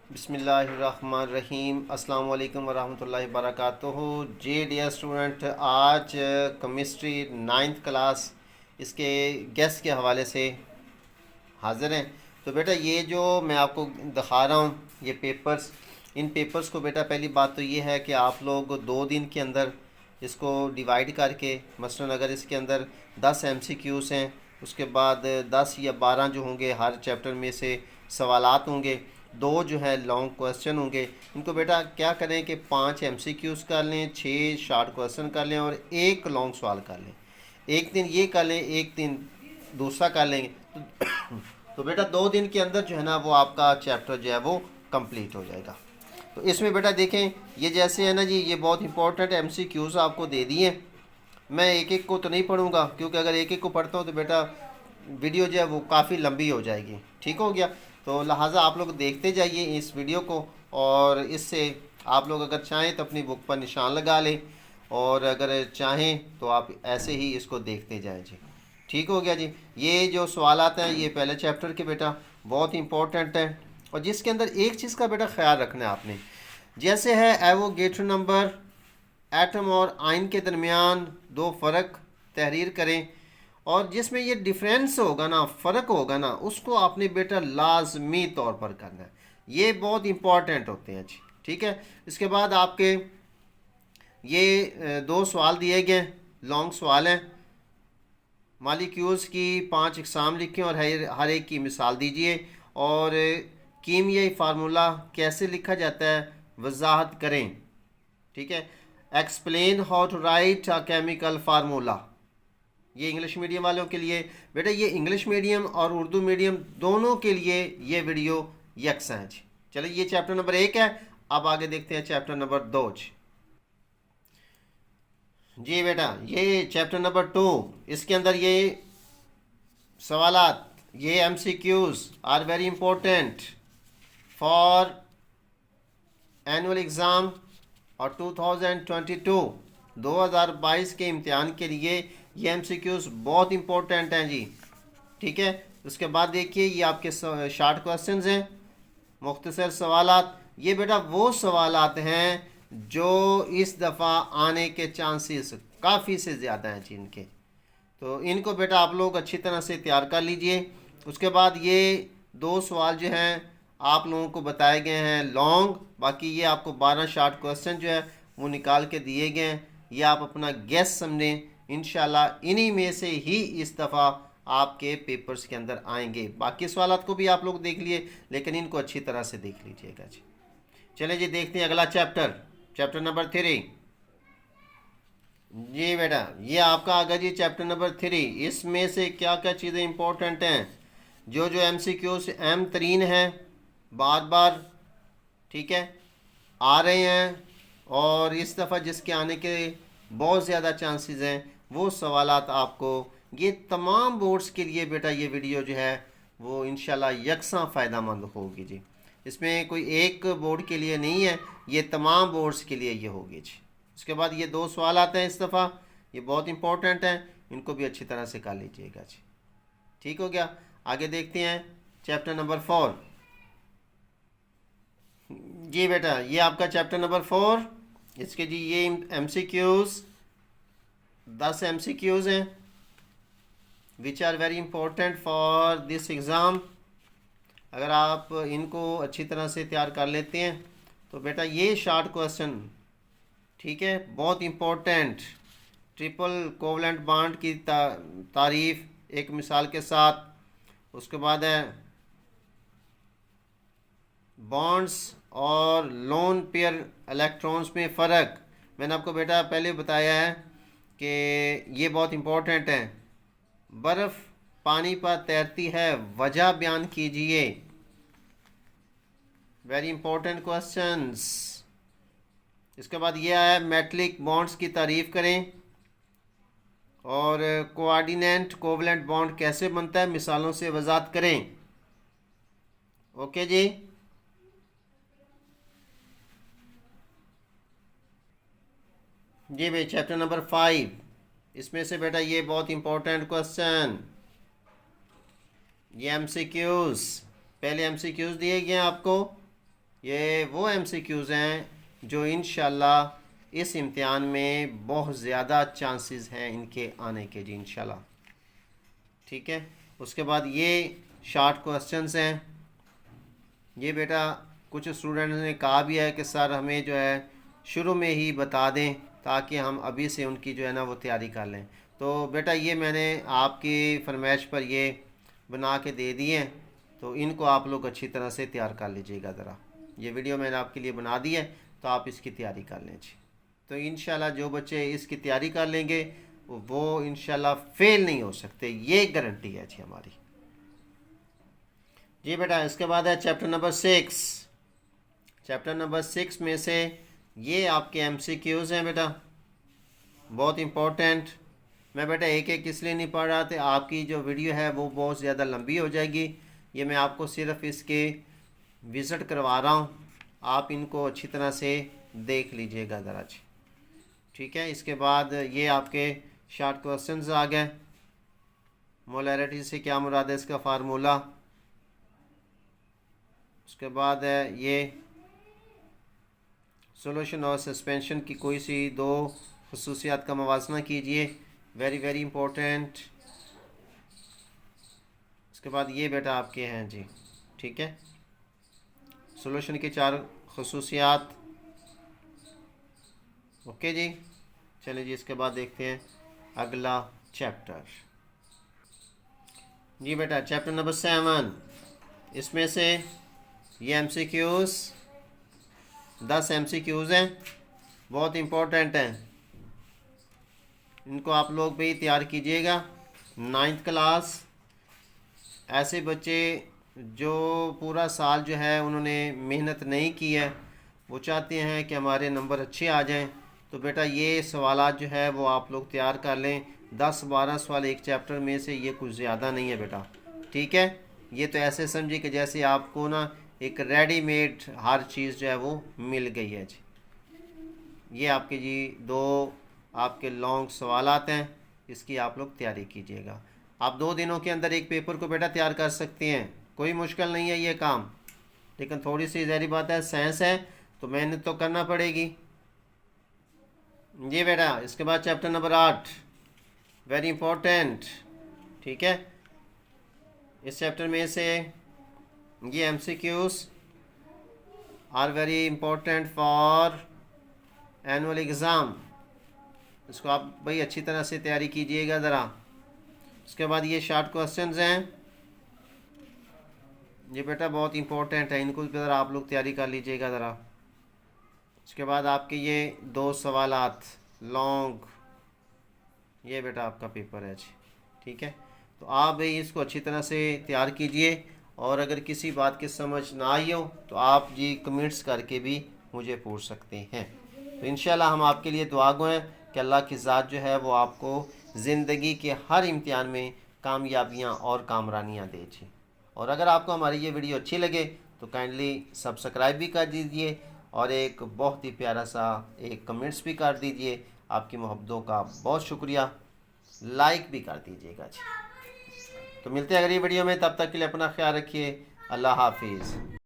बिस्मिल्लाहिर्रहमानिर्रहीम अस्सलाम वालेकुम वरहमतुल्लाहि वबरकातुहू। जी डियर स्टूडेंट, आज केमिस्ट्री नाइन्थ क्लास इसके गेस्ट के हवाले से हाज़िर हैं। तो बेटा ये जो मैं आपको दिखा रहा हूँ ये पेपर्स, इन पेपर्स को बेटा पहली बात तो ये है कि आप लोग 2 दिन के अंदर इसको डिवाइड करके, मसलन अगर इसके अंदर 10 MCQs हैं, उसके बाद 10 या 12 जो होंगे हर चैप्टर में से सवालात होंगे, 2 जो है लॉन्ग क्वेश्चन होंगे। इनको बेटा क्या करें कि 5 MCQs कर लें, 6 शार्ट क्वेश्चन कर लें और 1 लॉन्ग सवाल कर लें। एक दिन ये कर लें, एक दिन दूसरा कर लेंगे तो बेटा 2 दिन के अंदर जो है ना वो आपका चैप्टर जो है वो कंप्लीट हो जाएगा। तो इसमें बेटा देखें, ये जैसे है ना जी, ये बहुत इंपॉर्टेंट MCQs आपको दे दिए। मैं एक एक को तो नहीं पढ़ूंगा, क्योंकि अगर एक एक को पढ़ता हूँ तो बेटा वीडियो जो है वो काफ़ी लंबी हो जाएगी। ठीक हो गया? तो लिहाजा आप लोग देखते जाइए इस वीडियो को, और इससे आप लोग अगर चाहें तो अपनी बुक पर निशान लगा लें, और अगर चाहें तो आप ऐसे ही इसको देखते जाएं जी। ठीक हो गया जी। ये जो सवालात हैं ये पहले चैप्टर के बेटा बहुत इंपॉर्टेंट हैं, और जिसके अंदर एक चीज़ का बेटा ख्याल रखना है आपने, जैसे है एवोगेड्रो नंबर, एटम और आयन के दरमियान 2 फ़र्क तहरीर करें, और जिसमें ये डिफरेंस होगा ना, फ़र्क होगा ना, उसको आपने बेटा लाजमी तौर पर करना है। ये बहुत इंपॉर्टेंट होते हैं जी। ठीक है? इसके बाद आपके ये 2 सवाल दिए गए, लॉन्ग सवाल हैं। मालिक्यूल्स की 5 इकसाम लिखें और हर एक की मिसाल दीजिए, और कीमियाई फार्मूला कैसे लिखा जाता है वजाहत करें। ठीक है? Explain how to write a chemical formula. ये इंग्लिश मीडियम वालों के लिए बेटा, ये इंग्लिश मीडियम और उर्दू मीडियम दोनों के लिए ये वीडियो यकसा है जी। चलिए, ये चैप्टर नंबर 1 है। अब आगे देखते हैं चैप्टर नंबर 2 जी। बेटा ये चैप्टर नंबर 2, इसके अंदर ये सवालात, ये MCQs are very important for annual exam और 2022 के इम्तिहान के लिए ये MCQs बहुत इंपॉर्टेंट हैं जी। ठीक है? उसके बाद देखिए ये आपके शार्ट क्वेश्चंस हैं, मुख्तसर सवालात। ये बेटा वो सवालात हैं जो इस दफ़ा आने के चांसेस काफ़ी से ज़्यादा हैं जी इनके। तो इनको बेटा आप लोग अच्छी तरह से तैयार कर लीजिए। उसके बाद ये 2 सवाल जो हैं आप लोगों को बताए गए हैं लॉन्ग, बाकी ये आपको 12 शार्ट क्वेश्चन जो है वो निकाल के दिए गए हैं। ये आप अपना गेस समझें, इंशाल्लाह इन्हीं में से ही इस दफ़ा आपके पेपर्स के अंदर आएंगे। बाकी सवालात को भी आप लोग देख लिए, लेकिन इनको अच्छी तरह से देख लीजिएगा जी। चलिए जी, देखते हैं अगला चैप्टर, चैप्टर नंबर 3 जी। बेटा ये आपका आ गया जी चैप्टर नंबर 3। इसमें से क्या क्या चीज़ें इंपॉर्टेंट हैं, जो जो MCQ से अहम तरीन हैं, बार बार ठीक है आ रहे हैं, और इस दफ़ा जिसके आने के बहुत ज़्यादा चांसेस हैं, वो सवालात आपको ये तमाम बोर्ड्स के लिए बेटा ये वीडियो जो है वो इंशाल्लाह यकसा फ़ायदेमंद होगी जी। इसमें कोई एक बोर्ड के लिए नहीं है, ये तमाम बोर्ड्स के लिए ये होगी जी। उसके बाद ये 2 सवाल आते हैं इस दफ़ा, ये बहुत इंपॉर्टेंट हैं, इनको भी अच्छी तरह से कर लीजिएगा जी। ठीक हो गया? आगे देखते हैं चैप्टर नंबर 4 जी। बेटा ये आपका चैप्टर नंबर 4, इसके जी ये MCQs 10 MCQs हैं which are very important for this exam. अगर आप इनको अच्छी तरह से तैयार कर लेते हैं तो बेटा ये शार्ट क्वेश्चन ठीक है बहुत इंपॉर्टेंट, ट्रिपल कोवलेंट बॉन्ड की तारीफ एक मिसाल के साथ। उसके बाद है बॉन्ड्स और लोन पेयर इलेक्ट्रॉन्स में फ़र्क। मैंने आपको बेटा पहले बताया है कि ये बहुत इंपॉर्टेंट है। बर्फ़ पानी पर तैरती है, वजह बयान कीजिए। Very important questions. इसके बाद ये आया मेटलिक बॉन्ड्स की तारीफ़ करें, और कोऑर्डिनेट कोवलेंट बॉन्ड कैसे बनता है मिसालों से वजाहत करें। ओके जी। जी भाई चैप्टर नंबर 5, इसमें से बेटा ये बहुत इंपॉर्टेंट क्वेश्चन, ये MCQs, पहले MCQs दिए गए हैं आपको, ये वो MCQs हैं जो इंशाल्लाह इस इम्तिहान में बहुत ज़्यादा चांसेस हैं इनके आने के जी इंशाल्लाह। ठीक है, उसके बाद ये शॉर्ट क्वेश्चंस हैं। ये बेटा कुछ स्टूडेंट्स ने कहा भी है कि सर हमें जो है शुरू में ही बता दें ताकि हम अभी से उनकी जो है ना वो तैयारी कर लें। तो बेटा ये मैंने आपकी फरमाइश पर ये बना के दे दिए हैं, तो इनको आप लोग अच्छी तरह से तैयार कर लीजिएगा ज़रा। ये वीडियो मैंने आपके लिए बना दी है, तो आप इसकी तैयारी कर लें जी। तो इंशाल्लाह जो बच्चे इसकी तैयारी कर लेंगे वो इंशाल्लाह फेल नहीं हो सकते, ये गारंटी है जी हमारी। जी बेटा इसके बाद है चैप्टर नंबर 6। चैप्टर नंबर 6 में से ये आपके MCQs हैं बेटा, बहुत इम्पोर्टेंट। मैं बेटा एक एक इसलिए नहीं पढ़ रहा था, आपकी जो वीडियो है वो बहुत ज़्यादा लंबी हो जाएगी। ये मैं आपको सिर्फ इसके विज़िट करवा रहा हूँ, आप इनको अच्छी तरह से देख लीजिएगा ज़रा जी। ठीक है, इसके बाद ये आपके शॉर्ट क्वेश्चंस आ गए। मोलैरिटी से क्या मुराद है, इसका फार्मूला। उसके बाद है ये सोल्यूशन और सस्पेंशन की कोई सी दो खसूसियात का मवाजना कीजिए, वेरी वेरी इम्पोर्टेंट। उसके बाद ये बेटा आपके हैं जी। ठीक है, सोल्यूशन की 4 खसूसियात। ओके जी, चलिए जी इसके बाद देखते हैं अगला चैप्टर। जी बेटा चैप्टर नंबर 7, इसमें से ये MCQs 10 MCQs हैं, बहुत इम्पोर्टेंट हैं। इनको आप लोग भी तैयार कीजिएगा। 9th क्लास, ऐसे बच्चे जो पूरा साल जो है उन्होंने मेहनत नहीं की है, वो चाहते हैं कि हमारे नंबर अच्छे आ जाएं, तो बेटा ये सवालात जो है वो आप लोग तैयार कर लें। 10-12 सवाल एक चैप्टर में से, ये कुछ ज़्यादा नहीं है बेटा। ठीक है, ये तो ऐसे समझिए कि जैसे आपको ना एक रेडीमेड हर चीज़ जो है वो मिल गई है जी। ये आपके जी 2 आपके लॉन्ग सवालात हैं, इसकी आप लोग तैयारी कीजिएगा। आप 2 दिनों के अंदर एक पेपर को बेटा तैयार कर सकते हैं, कोई मुश्किल नहीं है ये काम। लेकिन थोड़ी सी ज़ाहिर बात है, साइंस है तो मेहनत तो करना पड़ेगी। जी बेटा इसके बाद चैप्टर नंबर 8, वेरी इंपॉर्टेंट। ठीक है, इस चैप्टर में से ये MCQs are very important for annual exam. इसको आप भाई अच्छी तरह से तैयारी कीजिएगा ज़रा। उसके बाद ये शॉर्ट क्वेश्चंस हैं, ये बेटा बहुत इंपॉर्टेंट है, इनको ज़रा आप लोग तैयारी कर लीजिएगा ज़रा। उसके बाद आपके ये 2 सवालात लॉन्ग, ये बेटा आपका पेपर है जी। ठीक है, तो आप भाई इसको अच्छी तरह से तैयार कीजिए, और अगर किसी बात की समझ ना आई हो तो आप जी कमेंट्स करके भी मुझे पूछ सकते हैं। तो इंशाल्लाह हम आपके लिए दुआ गो हैं कि अल्लाह की ज़ात जो है वो आपको ज़िंदगी के हर इम्तिहान में कामयाबियाँ और कामरानियाँ दे जी। और अगर आपको हमारी ये वीडियो अच्छी लगे तो काइंडली सब्सक्राइब भी कर दीजिए, और एक बहुत ही प्यारा सा एक कमेंट्स भी कर दीजिए। आपकी मोहब्बतों का बहुत शुक्रिया, लाइक भी कर दीजिएगा जी। तो मिलते हैं अगली वीडियो में, तब तक के लिए अपना ख्याल रखिए। अल्लाह हाफिज़।